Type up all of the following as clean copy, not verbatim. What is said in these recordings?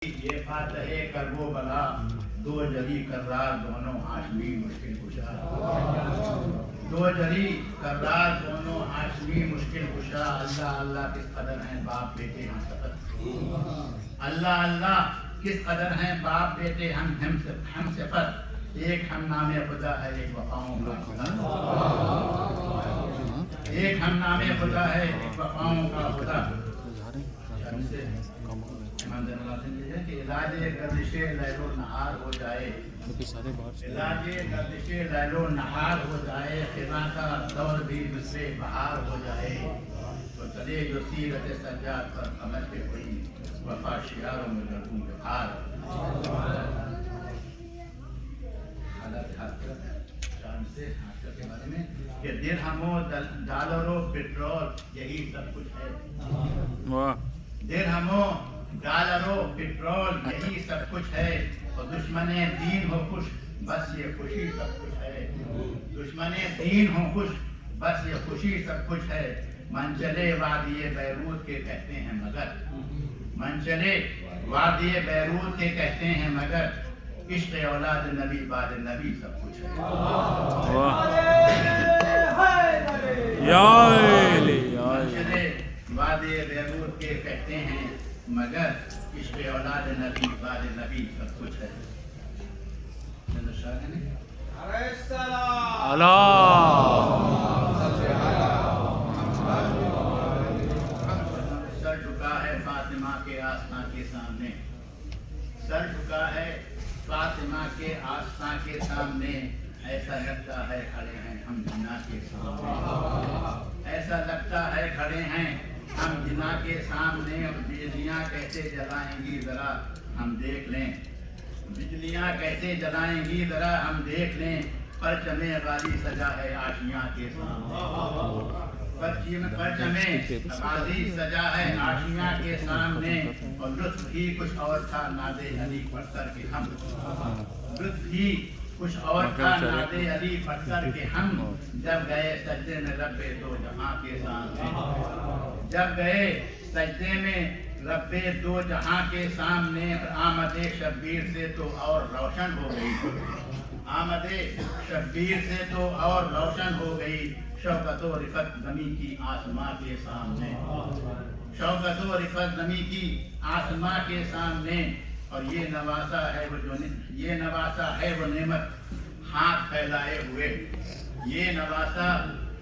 یہ فاتح کر وہ بلا دو جری کرار دونوں ہاشمی مشکل کشا دو جری کرار دونوں ہاشمی مشکل کشا اللہ اللہ کس قدر ہیں باپ بیٹے ہم صفت اللہ اللہ کس قدر ہیں باپ بیٹے ہم صفت ایک ہم نام خدا ہے ایک وفاؤں کا خدا ایک ہم نام خدا ہے ایک وفاؤں کا خدا علاج گردش لیل و نہار ہو جائے علاج گردش لیل و نہار ہو جائے خدا کا دور بھی دوسرے بہار ہو جائے تو چلے جو سیرت سجاد پر سمجھ کے ہوئی وفا شیاروں میں لڑکوں کے ہار کے بارے میں کہ درہم و ڈالر و پیٹرول یہی سب کچھ ہے درہم و ڈالر و پیٹرول یہی سب کچھ ہے اور دشمن دین ہو خوش بس یہ خوشی سب کچھ ہے دشمن دین ہو خوش بس یہ خوشی سب کچھ ہے منچلے وادی بیروت کے کہتے ہیں مگر منچلے وادی بیروت کے کہتے ہیں مگر عشق اولاد نبی بعد نبی سب کچھ ہے منچلے وادی بیروت کے کہتے ہیں مگر عشق اولاد نبی بعد نبی سب کچھ ہے سر جھکا ہے فاطمہ کے آستاں کے سامنے سر جھکا ہے فاطمہ کے آستاں کے سامنے ایسا لگتا ہے کھڑے ہیں ہم جنا کے سامنے ایسا لگتا ہے کھڑے ہیں ہم جنا کے سامنے اور بجلیاں کیسے جلائیں گی ذرا ہم دیکھ لیں بجلیاں کیسے جلائیں گی ذرا ہم دیکھ لیں پرچم غازی سجا ہے آشیاں کے سامنے پرچم غازی سجا ہے آشیاں کے سامنے اور لطف ہی کچھ اور تھا ناد علی پڑھ کے ہم لطف ہی کچھ اور تھا ناد علی پڑھ کے ہم جب گئے سجدے میں رب دو جہاں کے سامنے جب گئے سجدے میں رب دو جہاں کے سامنے آمد شبیر سے تو اور روشن ہو گئی آمد شبیر سے تو اور روشن ہو گئی شوکت و رفت نمی کی آسماں کے سامنے شوکت و رفت نمی کی آسماں کے سامنے اور یہ نواسا ہے وہ جو یہ نواسا ہے وہ نعمت ہاتھ پھیلائے ہوئے یہ نواسا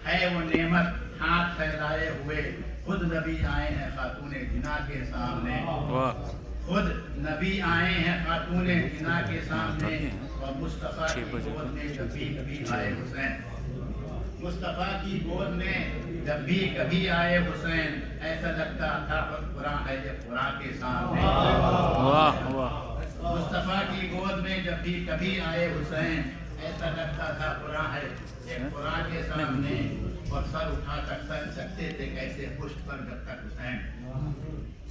ہے وہ نعمت ہاتھ پھیلائے ہوئے خود نبی آئے ہیں خاتون جنا کے سامنے خود نبی آئے ہیں خاتون جنا کے سامنے اور مصطفیٰ کی گود میں جب بھی کبھی آئے حسین مصطفیٰ کی گود میں جب بھی کبھی آئے حسین ایسا لگتا تھا قرآن ہے جب قرآن کے سامنے مصطفیٰ کی گود میں جب بھی کبھی آئے حسین ایسا لگتا تھا قرآن ہے ایک قرآن کے سامنے اور سر اٹھا سکتے تھے کیسے پشت پر جب تک حسین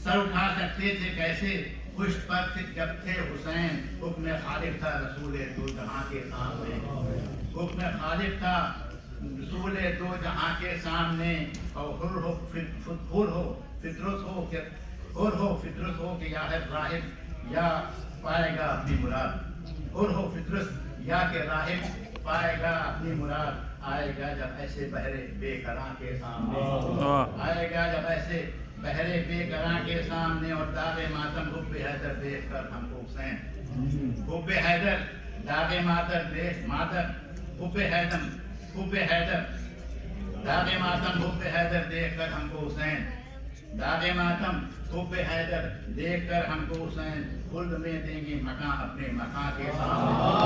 سر اٹھا سکتے تھے کیسے پشت پر جب تھے حسین حکم خالق تھا رسول دو جہاں کے سامنے حکم خالق تھا رسول دو جہاں کے سامنے اور حر ہو فطرت ہو کہ یا ہے راہب یا پائے گا اپنی مراد حر ہو فطرت یا کہ راہب پائے گا اپنی مراد آئے گا جب ایسے بہرے بے قراں کے سامنے آئے گا جب ایسے بہرے بے قراں کے سامنے اور داغ ماتم حب حیدر دیکھ کر ہم کو حسین حب حیدر داغ ماتم حب حیدر داغ ماتم حب حیدر دیکھ کر ہم کو حسین داغ ماتم حب حیدر دیکھ کر ہم کو حسین خلد میں دیں گے مکان اپنے مکان کے سامنے